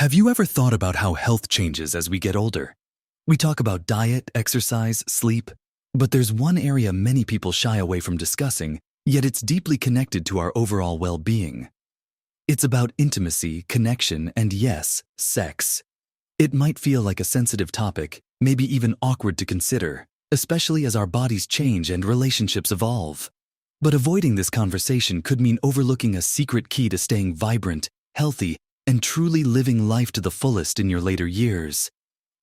Have you ever thought about how health changes as we get older? We talk about diet, exercise, sleep, but there's one area many people shy away from discussing, yet it's deeply connected to our overall well-being. It's about intimacy, connection, and yes, sex. It might feel like a sensitive topic, maybe even awkward to consider, especially as our bodies change and relationships evolve. But avoiding this conversation could mean overlooking a secret key to staying vibrant, healthy, and truly living life to the fullest in your later years.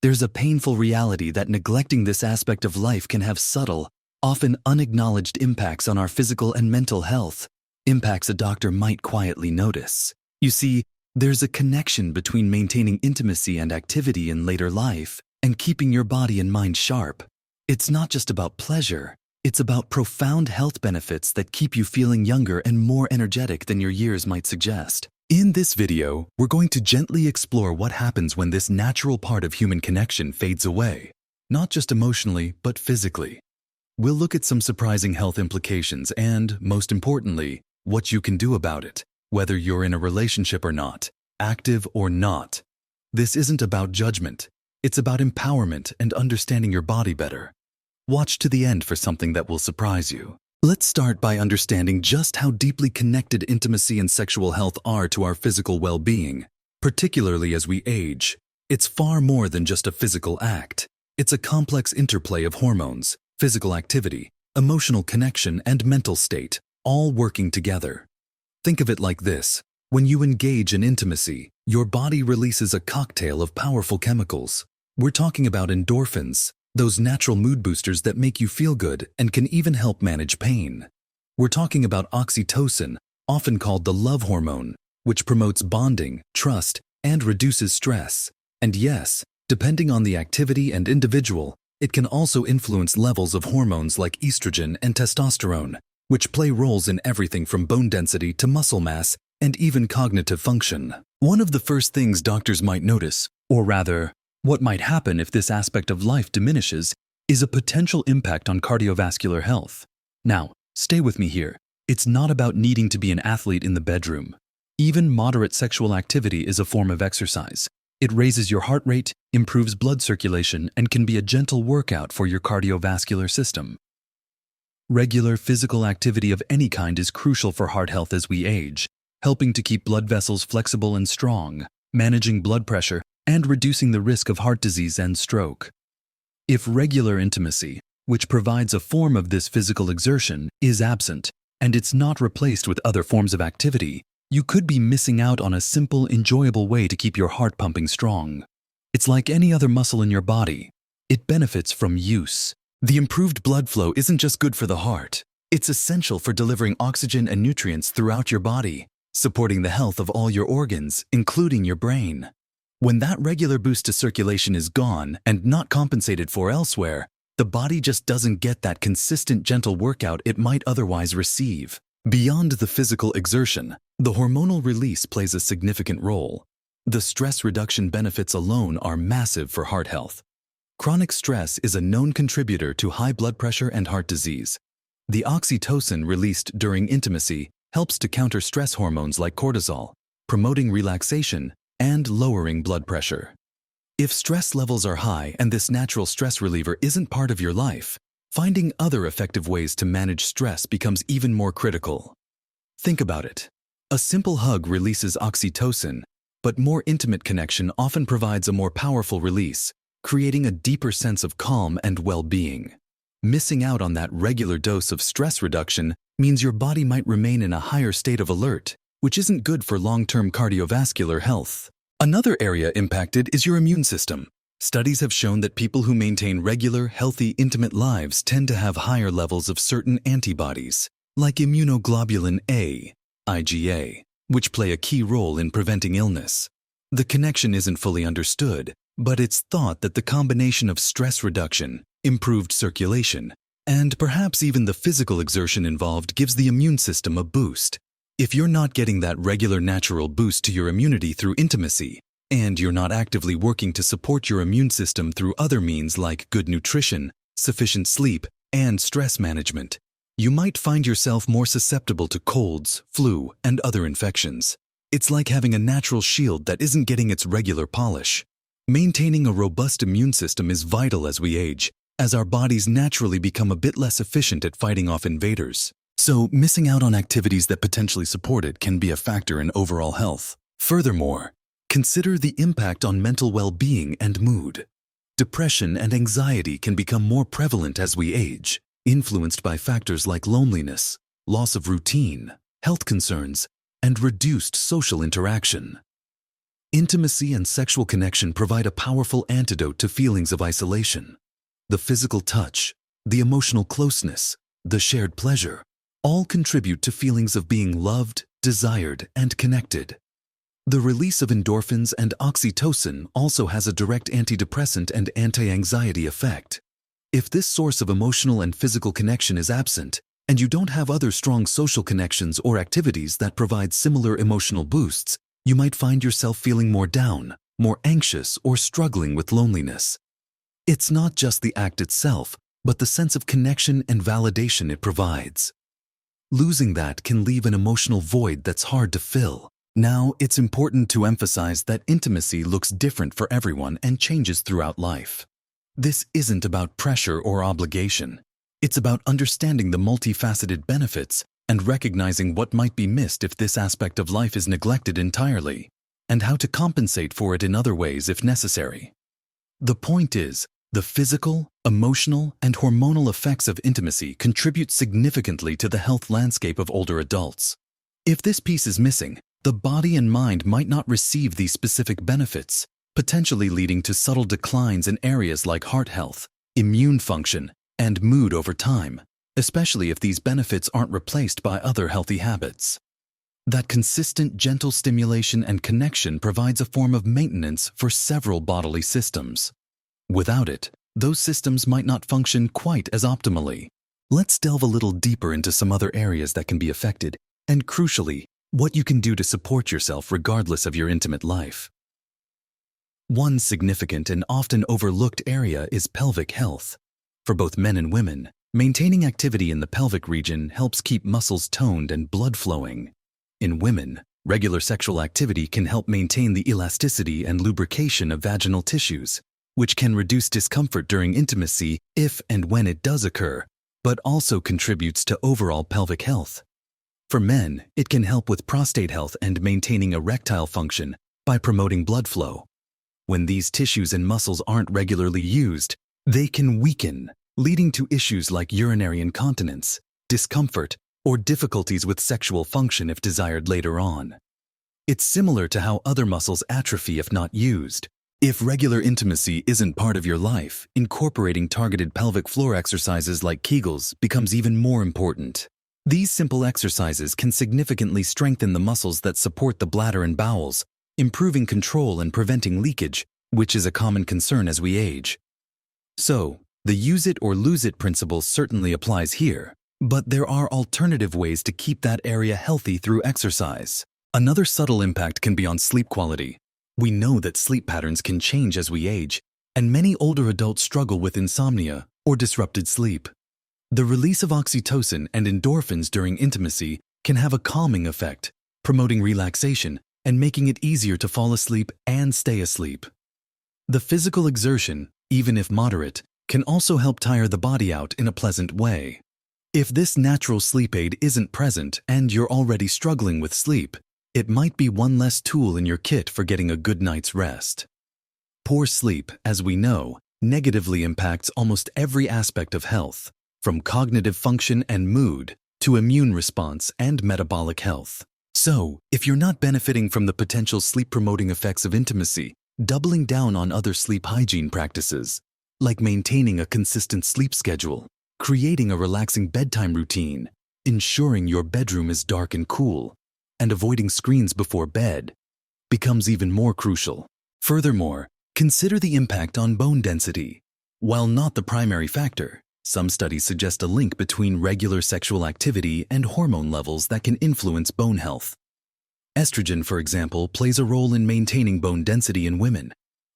There's a painful reality that neglecting this aspect of life can have subtle, often unacknowledged impacts on our physical and mental health, impacts a doctor might quietly notice. You see, there's a connection between maintaining intimacy and activity in later life and keeping your body and mind sharp. It's not just about pleasure, it's about profound health benefits that keep you feeling younger and more energetic than your years might suggest. In this video, we're going to gently explore what happens when this natural part of human connection fades away, not just emotionally, but physically. We'll look at some surprising health implications and, most importantly, what you can do about it, whether you're in a relationship or not, active or not. This isn't about judgment. It's about empowerment and understanding your body better. Watch to the end for something that will surprise you. Let's start by understanding just how deeply connected intimacy and sexual health are to our physical well-being, particularly as we age. It's far more than just a physical act. It's a complex interplay of hormones, physical activity, emotional connection, and mental state, all working together. Think of it like this. When you engage in intimacy, your body releases a cocktail of powerful chemicals. We're talking about endorphins, those natural mood boosters that make you feel good and can even help manage pain. We're talking about oxytocin, often called the love hormone, which promotes bonding, trust, and reduces stress. And yes, depending on the activity and individual, it can also influence levels of hormones like estrogen and testosterone, which play roles in everything from bone density to muscle mass and even cognitive function. One of the first things doctors might notice, or rather, what might happen if this aspect of life diminishes, is a potential impact on cardiovascular health. Now, stay with me here. It's not about needing to be an athlete in the bedroom. Even moderate sexual activity is a form of exercise. It raises your heart rate, improves blood circulation, and can be a gentle workout for your cardiovascular system. Regular physical activity of any kind is crucial for heart health as we age, helping to keep blood vessels flexible and strong, managing blood pressure, and reducing the risk of heart disease and stroke. If regular intimacy, which provides a form of this physical exertion, is absent, and it's not replaced with other forms of activity, you could be missing out on a simple, enjoyable way to keep your heart pumping strong. It's like any other muscle in your body. It benefits from use. The improved blood flow isn't just good for the heart. It's essential for delivering oxygen and nutrients throughout your body, supporting the health of all your organs, including your brain. When that regular boost to circulation is gone and not compensated for elsewhere, the body just doesn't get that consistent gentle workout it might otherwise receive. Beyond the physical exertion, the hormonal release plays a significant role. The stress reduction benefits alone are massive for heart health. Chronic stress is a known contributor to high blood pressure and heart disease. The oxytocin released during intimacy helps to counter stress hormones like cortisol, promoting relaxation and lowering blood pressure. If stress levels are high and this natural stress reliever isn't part of your life, finding other effective ways to manage stress becomes even more critical. Think about it. A simple hug releases oxytocin, but more intimate connection often provides a more powerful release, creating a deeper sense of calm and well-being. Missing out on that regular dose of stress reduction means your body might remain in a higher state of alert, which isn't good for long-term cardiovascular health. Another area impacted is your immune system. Studies have shown that people who maintain regular, healthy, intimate lives tend to have higher levels of certain antibodies, like immunoglobulin A, IgA, which play a key role in preventing illness. The connection isn't fully understood, but it's thought that the combination of stress reduction, improved circulation, and perhaps even the physical exertion involved gives the immune system a boost. If you're not getting that regular natural boost to your immunity through intimacy, and you're not actively working to support your immune system through other means like good nutrition, sufficient sleep, and stress management, you might find yourself more susceptible to colds, flu, and other infections. It's like having a natural shield that isn't getting its regular polish. Maintaining a robust immune system is vital as we age, as our bodies naturally become a bit less efficient at fighting off invaders. So, missing out on activities that potentially support it can be a factor in overall health. Furthermore, consider the impact on mental well-being and mood. Depression and anxiety can become more prevalent as we age, influenced by factors like loneliness, loss of routine, health concerns, and reduced social interaction. Intimacy and sexual connection provide a powerful antidote to feelings of isolation. The physical touch, the emotional closeness, the shared pleasure, all contribute to feelings of being loved, desired, and connected. The release of endorphins and oxytocin also has a direct antidepressant and anti-anxiety effect. If this source of emotional and physical connection is absent, and you don't have other strong social connections or activities that provide similar emotional boosts, you might find yourself feeling more down, more anxious, or struggling with loneliness. It's not just the act itself, but the sense of connection and validation it provides. Losing that can leave an emotional void that's hard to fill. Now, it's important to emphasize that intimacy looks different for everyone and changes throughout life. This isn't about pressure or obligation. It's about understanding the multifaceted benefits and recognizing what might be missed if this aspect of life is neglected entirely, and how to compensate for it in other ways if necessary. The point is, the physical, emotional, and hormonal effects of intimacy contribute significantly to the health landscape of older adults. If this piece is missing, the body and mind might not receive these specific benefits, potentially leading to subtle declines in areas like heart health, immune function, and mood over time, especially if these benefits aren't replaced by other healthy habits. That consistent, gentle stimulation and connection provides a form of maintenance for several bodily systems. Without it, those systems might not function quite as optimally. Let's delve a little deeper into some other areas that can be affected, and crucially, what you can do to support yourself regardless of your intimate life. One significant and often overlooked area is pelvic health. For both men and women, maintaining activity in the pelvic region helps keep muscles toned and blood flowing. In women, regular sexual activity can help maintain the elasticity and lubrication of vaginal tissues, which can reduce discomfort during intimacy if and when it does occur, but also contributes to overall pelvic health. For men, it can help with prostate health and maintaining erectile function by promoting blood flow. When these tissues and muscles aren't regularly used, they can weaken, leading to issues like urinary incontinence, discomfort, or difficulties with sexual function if desired later on. It's similar to how other muscles atrophy if not used. If regular intimacy isn't part of your life, incorporating targeted pelvic floor exercises like Kegels becomes even more important. These simple exercises can significantly strengthen the muscles that support the bladder and bowels, improving control and preventing leakage, which is a common concern as we age. So, the use it or lose it principle certainly applies here, but there are alternative ways to keep that area healthy through exercise. Another subtle impact can be on sleep quality. We know that sleep patterns can change as we age, and many older adults struggle with insomnia or disrupted sleep. The release of oxytocin and endorphins during intimacy can have a calming effect, promoting relaxation and making it easier to fall asleep and stay asleep. The physical exertion, even if moderate, can also help tire the body out in a pleasant way. If this natural sleep aid isn't present and you're already struggling with sleep, it might be one less tool in your kit for getting a good night's rest. Poor sleep, as we know, negatively impacts almost every aspect of health, from cognitive function and mood to immune response and metabolic health. So, if you're not benefiting from the potential sleep-promoting effects of intimacy, doubling down on other sleep hygiene practices, like maintaining a consistent sleep schedule, creating a relaxing bedtime routine, ensuring your bedroom is dark and cool, and avoiding screens before bed, becomes even more crucial. Furthermore, consider the impact on bone density. While not the primary factor, some studies suggest a link between regular sexual activity and hormone levels that can influence bone health. Estrogen, for example, plays a role in maintaining bone density in women,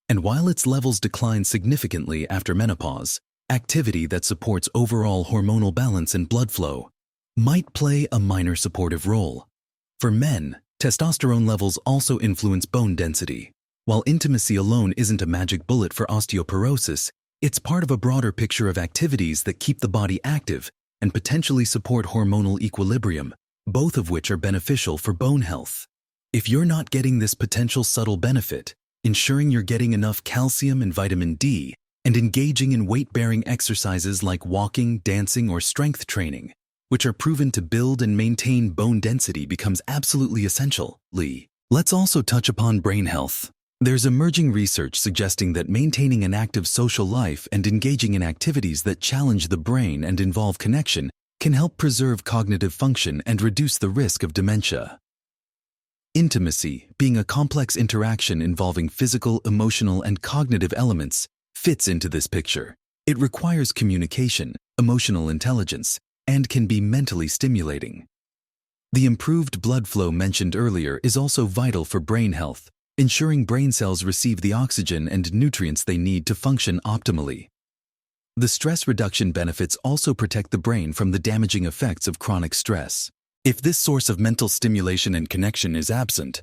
and while its levels decline significantly after menopause, activity that supports overall hormonal balance and blood flow might play a minor supportive role. For men, Testosterone levels also influence bone density. While intimacy alone isn't a magic bullet for osteoporosis, it's part of a broader picture of activities that keep the body active and potentially support hormonal equilibrium, both of which are beneficial for bone health. If you're not getting this potential subtle benefit, ensuring you're getting enough calcium and vitamin D, and engaging in weight-bearing exercises like walking, dancing, or strength training, which are proven to build and maintain bone density, becomes absolutely essential. Let's also touch upon brain health. There's emerging research suggesting that maintaining an active social life and engaging in activities that challenge the brain and involve connection can help preserve cognitive function and reduce the risk of dementia. Intimacy, being a complex interaction involving physical, emotional, and cognitive elements, fits into this picture. It requires communication, emotional intelligence, and can be mentally stimulating. The improved blood flow mentioned earlier is also vital for brain health, ensuring brain cells receive the oxygen and nutrients they need to function optimally. The stress reduction benefits also protect the brain from the damaging effects of chronic stress. If this source of mental stimulation and connection is absent,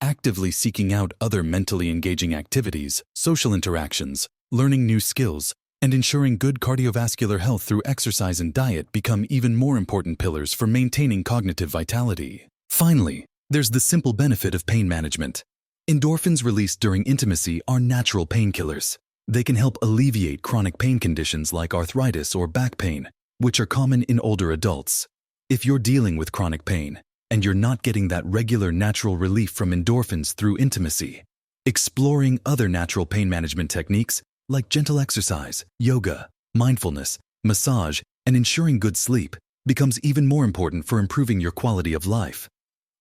actively seeking out other mentally engaging activities, social interactions, learning new skills, and ensuring good cardiovascular health through exercise and diet become even more important pillars for maintaining cognitive vitality. Finally, there's the simple benefit of pain management. Endorphins released during intimacy are natural painkillers. They can help alleviate chronic pain conditions like arthritis or back pain, which are common in older adults. If you're dealing with chronic pain and you're not getting that regular natural relief from endorphins through intimacy, exploring other natural pain management techniques like gentle exercise, yoga, mindfulness, massage, and ensuring good sleep becomes even more important for improving your quality of life.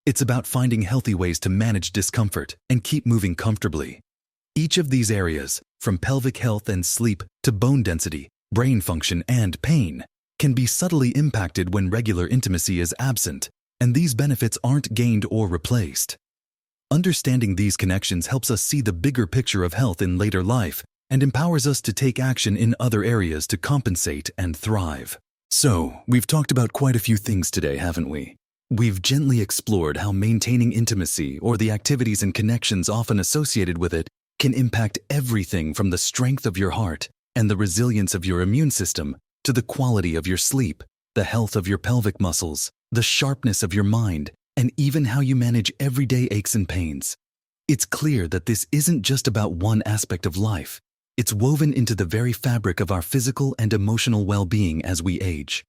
It's about finding healthy ways to manage discomfort and keep moving comfortably. Each of these areas, from pelvic health and sleep to bone density, brain function, and pain, can be subtly impacted when regular intimacy is absent, and these benefits aren't gained or replaced. Understanding these connections helps us see the bigger picture of health in later life and empowers us to take action in other areas to compensate and thrive. So, we've talked about quite a few things today, haven't we? We've gently explored how maintaining intimacy or the activities and connections often associated with it can impact everything from the strength of your heart and the resilience of your immune system to the quality of your sleep, the health of your pelvic muscles, the sharpness of your mind, and even how you manage everyday aches and pains. It's clear that this isn't just about one aspect of life. It's woven into the very fabric of our physical and emotional well-being as we age.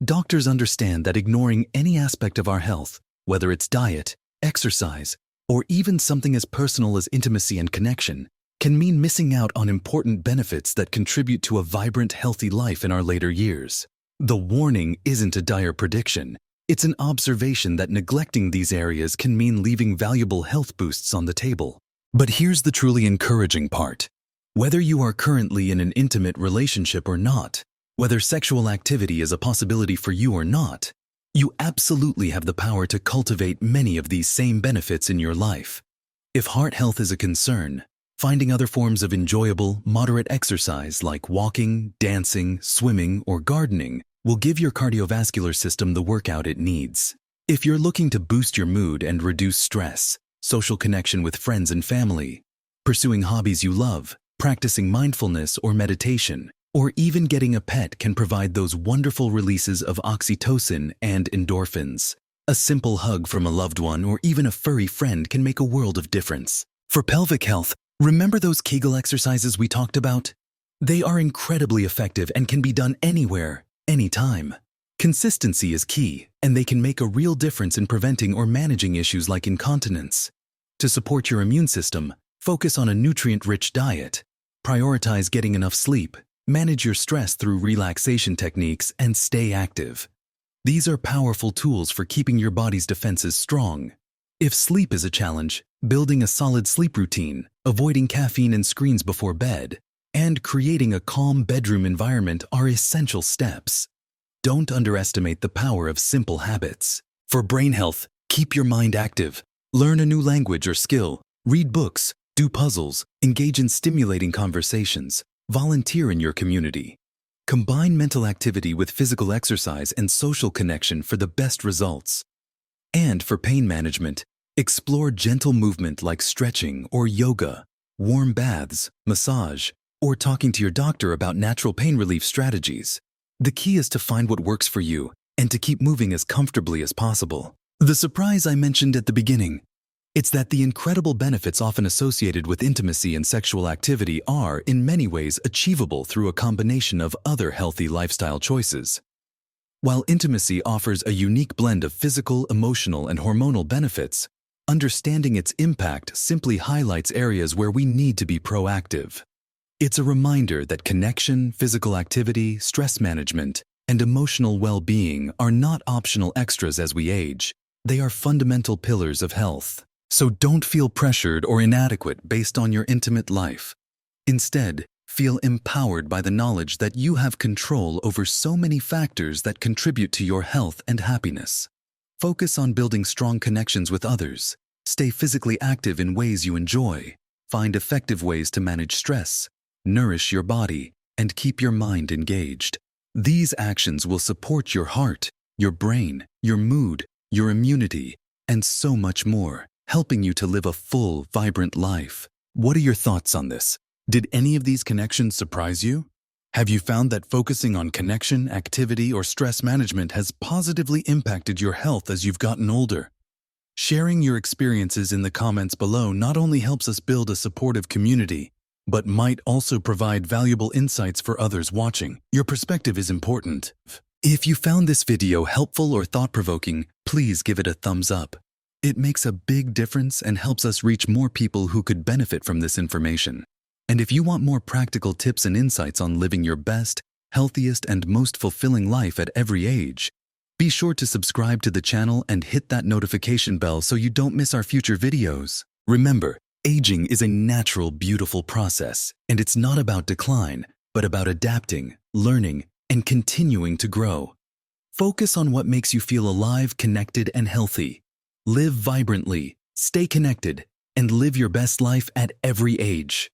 Doctors understand that ignoring any aspect of our health, whether it's diet, exercise, or even something as personal as intimacy and connection, can mean missing out on important benefits that contribute to a vibrant, healthy life in our later years. The warning isn't a dire prediction. It's an observation that neglecting these areas can mean leaving valuable health boosts on the table. But here's the truly encouraging part. Whether you are currently in an intimate relationship or not, whether sexual activity is a possibility for you or not, you absolutely have the power to cultivate many of these same benefits in your life. If heart health is a concern, finding other forms of enjoyable, moderate exercise like walking, dancing, swimming, or gardening will give your cardiovascular system the workout it needs. If you're looking to boost your mood and reduce stress, social connection with friends and family, pursuing hobbies you love, practicing mindfulness or meditation, or even getting a pet can provide those wonderful releases of oxytocin and endorphins. A simple hug from a loved one or even a furry friend can make a world of difference. For pelvic health, remember those Kegel exercises we talked about? They are incredibly effective and can be done anywhere, anytime. Consistency is key, and they can make a real difference in preventing or managing issues like incontinence. To support your immune system, focus on a nutrient-rich diet, prioritize getting enough sleep, manage your stress through relaxation techniques, and stay active. These are powerful tools for keeping your body's defenses strong. If sleep is a challenge, building a solid sleep routine, avoiding caffeine and screens before bed, and creating a calm bedroom environment are essential steps. Don't underestimate the power of simple habits. For brain health, keep your mind active. Learn a new language or skill, read books, do puzzles, engage in stimulating conversations, volunteer in your community. Combine mental activity with physical exercise and social connection for the best results. And for pain management, Explore gentle movement like stretching or yoga, warm baths, massage, or talking to your doctor about natural pain relief strategies. The key is to find what works for you and to keep moving as comfortably as possible. The surprise I mentioned at the beginning, it's that the incredible benefits often associated with intimacy and sexual activity are, in many ways, achievable through a combination of other healthy lifestyle choices. While intimacy offers a unique blend of physical, emotional, and hormonal benefits, understanding its impact simply highlights areas where we need to be proactive. It's a reminder that connection, physical activity, stress management, and emotional well-being are not optional extras as we age. They are fundamental pillars of health. So don't feel pressured or inadequate based on your intimate life. Instead, feel empowered by the knowledge that you have control over so many factors that contribute to your health and happiness. Focus on building strong connections with others. Stay physically active in ways you enjoy. Find effective ways to manage stress, nourish your body, and keep your mind engaged. These actions will support your heart, your brain, your mood, your immunity, and so much more, helping you to live a full, vibrant life. What are your thoughts on this? Did any of these connections surprise you? Have you found that focusing on connection, activity, or stress management has positively impacted your health as you've gotten older? Sharing your experiences in the comments below not only helps us build a supportive community, but might also provide valuable insights for others watching. Your perspective is important. If you found this video helpful or thought-provoking, please give it a thumbs up. It makes a big difference and helps us reach more people who could benefit from this information. And if you want more practical tips and insights on living your best, healthiest, and most fulfilling life at every age, be sure to subscribe to the channel and hit that notification bell so you don't miss our future videos. Remember, aging is a natural, beautiful process, and it's not about decline, but about adapting, learning, and continuing to grow. Focus on what makes you feel alive, connected, and healthy. Live vibrantly, stay connected, and live your best life at every age.